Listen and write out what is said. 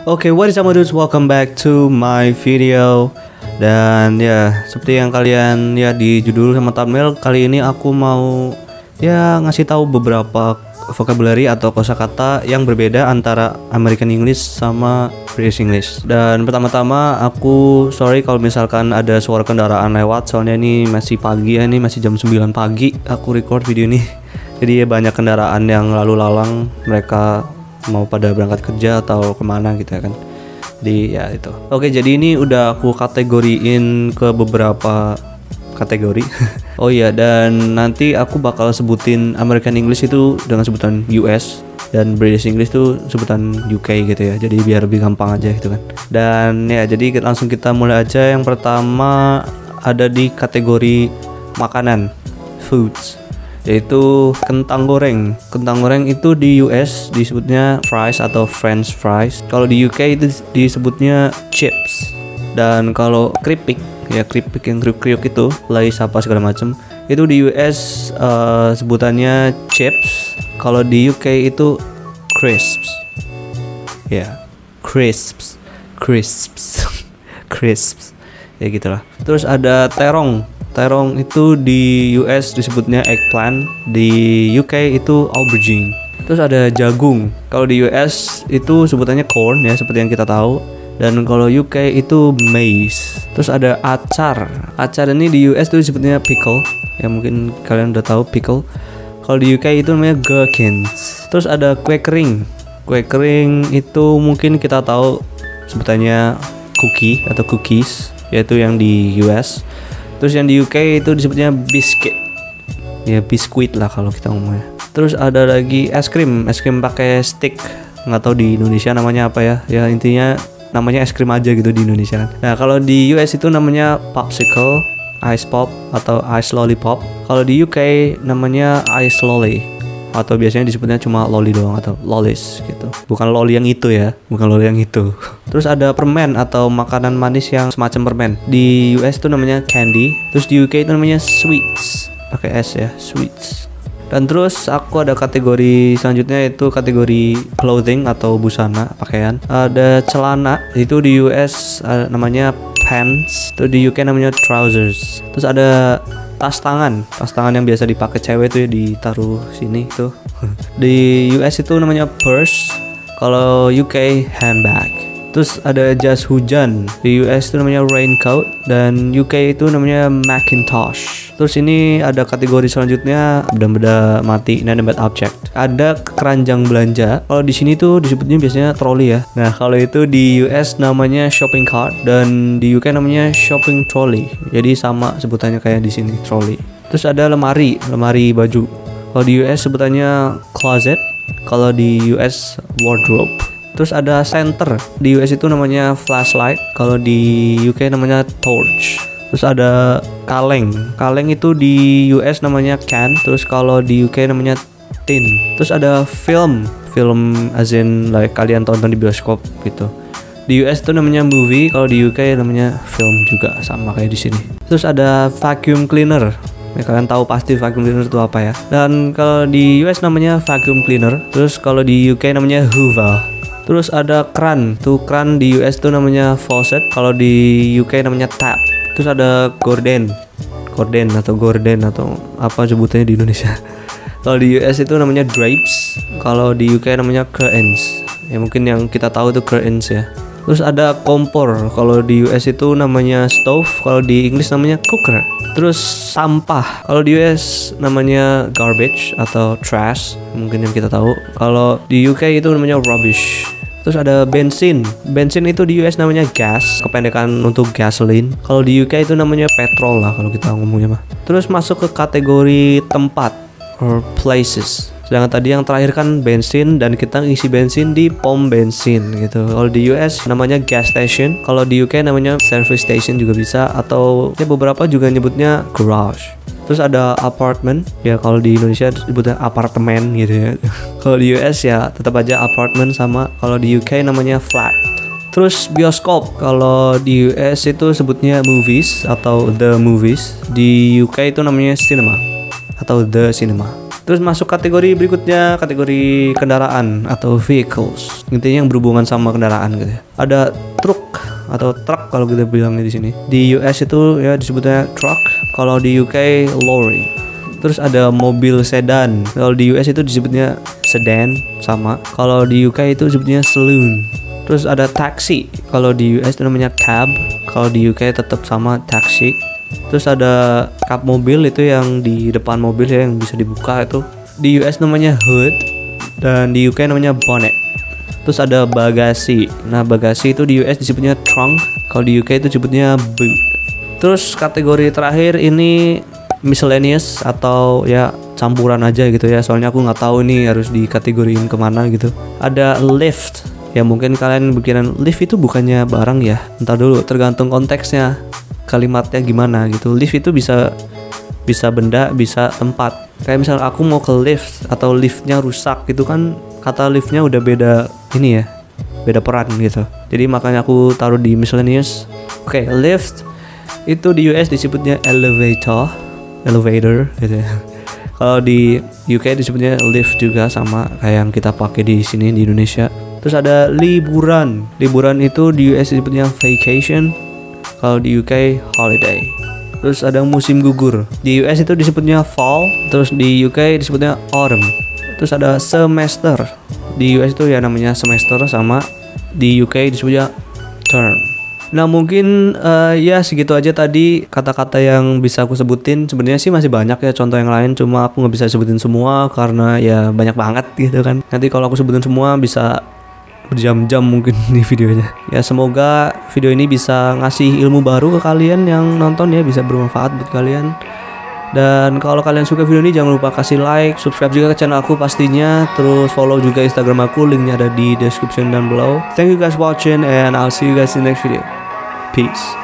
Oke, what is up dudes? Welcome back to my video. Dan ya, seperti yang kalian lihat di judul sama thumbnail, kali ini aku mau ngasih tahu beberapa vocabulary atau kosakata yang berbeda antara American English sama British English. Dan pertama-tama aku sorry kalau misalkan ada suara kendaraan lewat, soalnya ini masih pagi ya, ini masih jam 9 pagi aku record video ini. Jadi banyak kendaraan yang lalu lalang, mereka mau pada berangkat kerja atau kemana gitu ya kan. Jadi ya itu. Oke, jadi ini udah aku kategoriin ke beberapa kategori. Oh iya, dan nanti aku bakal sebutin American English itu dengan sebutan US dan British English itu sebutan UK gitu ya. Jadi biar lebih gampang aja gitu kan. Dan ya, jadi langsung kita mulai aja. Yang pertama ada di kategori makanan, foods, yaitu kentang goreng. Kentang goreng itu di US disebutnya fries atau French fries. Kalau di UK itu disebutnya chips. Dan kalau keripik, ya keripik yang kriuk-kriuk itu, lays apa segala macam, itu di US sebutannya chips. Kalau di UK itu crisps. Ya, crisps. Crisps. Ya gitulah. Terus ada terong. Terong itu di US disebutnya eggplant, di UK itu aubergine. Terus ada jagung. Kalau di US itu sebutannya corn ya, seperti yang kita tahu. Dan kalau UK itu maize. Terus ada acar. Acar ini di US itu disebutnya pickle. Ya mungkin kalian udah tahu pickle. Kalau di UK itu namanya gherkins. Terus ada kue kering. Kue kering itu mungkin kita tahu sebutannya cookie atau cookies, yaitu yang di US. Terus yang di UK itu disebutnya biscuit. Ya biskuit lah kalau kita ngomongnya. Terus ada lagi es krim pakai stick. Nggak tahu di Indonesia namanya apa ya. Ya intinya namanya es krim aja gitu di Indonesia kan. Nah, kalau di US itu namanya popsicle, ice pop atau ice lollipop. Kalau di UK namanya ice lolly, atau biasanya disebutnya cuma lolly doang atau lollies gitu. Bukan lolly yang itu ya, bukan lolly yang itu. Terus ada permen atau makanan manis yang semacam permen. Di US itu namanya candy. Terus di UK itu namanya sweets, pakai S ya, sweets. Dan terus aku ada kategori selanjutnya, yaitu kategori clothing atau busana, pakaian. Ada celana, itu di US namanya pants. Terus di UK namanya trousers. Terus ada tas tangan yang biasa dipakai cewek tuh ya, ditaruh sini tuh. Di US itu namanya purse. Kalau UK handbag. Terus ada jas hujan. Di US itu namanya raincoat. Dan UK itu namanya Macintosh. Terus ini ada kategori selanjutnya, benda-benda mati, inanimate object. Ada keranjang belanja. Kalau di sini tuh disebutnya biasanya trolley ya. Nah, kalau itu di US namanya shopping cart dan di UK namanya shopping trolley. Jadi sama sebutannya kayak di sini, trolley. Terus ada lemari baju. Kalau di US sebutannya closet. Kalau di US wardrobe. Terus ada center. Di US itu namanya flashlight. Kalau di UK namanya torch. Terus ada kaleng. Kaleng itu di US namanya can. Terus kalau di UK namanya tin. Terus ada film as in like kalian tonton di bioskop gitu. Di US itu namanya movie. Kalau di UK namanya film juga, sama kayak di sini. Terus ada vacuum cleaner. Ya, kalian tahu pasti vacuum cleaner itu apa ya. Dan kalau di US namanya vacuum cleaner. Terus kalau di UK namanya hoover. Terus ada kran. Tuh kran di US tuh namanya faucet. Kalau di UK namanya tap. Terus ada gorden atau apa sebutannya di Indonesia. Kalau di US itu namanya drapes. Kalau di UK namanya curtains. Ya mungkin yang kita tahu itu curtains ya. Terus ada kompor. Kalau di US itu namanya stove. Kalau di Inggris namanya cooker. Terus sampah. Kalau di US namanya garbage atau trash, mungkin yang kita tahu. Kalau di UK itu namanya rubbish. Terus ada bensin. Bensin itu di US namanya gas, kependekan untuk gasoline. Kalau di UK itu namanya petrol lah kalau kita ngomongnya mah. Terus masuk ke kategori tempat or places. Sedangkan tadi yang terakhir kan bensin, dan kita ngisi bensin di pom bensin gitu. Kalau di US namanya gas station. Kalau di UK namanya service station juga bisa, atau ya beberapa juga nyebutnya garage. Terus ada apartment, ya kalau di Indonesia disebutnya apartemen gitu ya. Kalau di US ya tetap aja apartment sama. Kalau di UK namanya flat. Terus bioskop, kalau di US itu sebutnya movies atau the movies. Di UK itu namanya cinema atau the cinema. Terus masuk kategori berikutnya, kategori kendaraan atau vehicles. Intinya yang berhubungan sama kendaraan gitu ya. Ada truk atau truck kalau kita bilangnya di sini. Di US itu ya disebutnya truck, kalau di UK lorry. Terus ada mobil sedan. Kalau di US itu disebutnya sedan sama. Kalau di UK itu disebutnya saloon. Terus ada taxi. Kalau di US itu namanya cab. Kalau di UK tetap sama taxi. Terus ada kap mobil itu yang di depan mobil ya, yang bisa dibuka itu. Di US namanya hood dan di UK namanya bonnet. Terus ada bagasi. Nah, bagasi itu di US disebutnya trunk. Kalau di UK itu disebutnya boot. Terus kategori terakhir ini miscellaneous atau ya campuran aja gitu ya. Soalnya aku nggak tahu ini harus dikategoriin kemana gitu. Ada lift. Ya mungkin kalian pikiran lift itu bukannya barang ya. Entar dulu, tergantung konteksnya. Kalimatnya gimana gitu. Lift itu bisa benda, bisa tempat. Kayak misal aku mau ke lift atau liftnya rusak gitu kan, kata liftnya udah beda ini ya, beda peran gitu. Jadi makanya aku taruh di miscellaneous. Oke, lift itu di US disebutnya elevator gitu ya. Kalau di UK disebutnya lift juga, sama kayak yang kita pakai di sini di Indonesia. Terus ada liburan. Liburan itu di US disebutnya vacation. Kalau di UK holiday. Terus ada musim gugur. Di US itu disebutnya fall. Terus di UK disebutnya autumn. Terus ada semester. Di US itu ya namanya semester, sama di UK disebutnya term. Nah mungkin ya segitu aja tadi kata-kata yang bisa aku sebutin. Sebenarnya sih masih banyak ya contoh yang lain, cuma aku nggak bisa sebutin semua karena ya banyak banget gitu kan. Nanti kalau aku sebutin semua bisa berjam-jam mungkin di videonya. Ya semoga video ini bisa ngasih ilmu baru ke kalian yang nonton ya, bisa bermanfaat buat kalian. Dan kalau kalian suka video ini jangan lupa kasih like, subscribe juga ke channel aku pastinya. Terus follow juga Instagram aku, linknya ada di description down below. Thank you guys watching and I'll see you guys in the next video. Peace.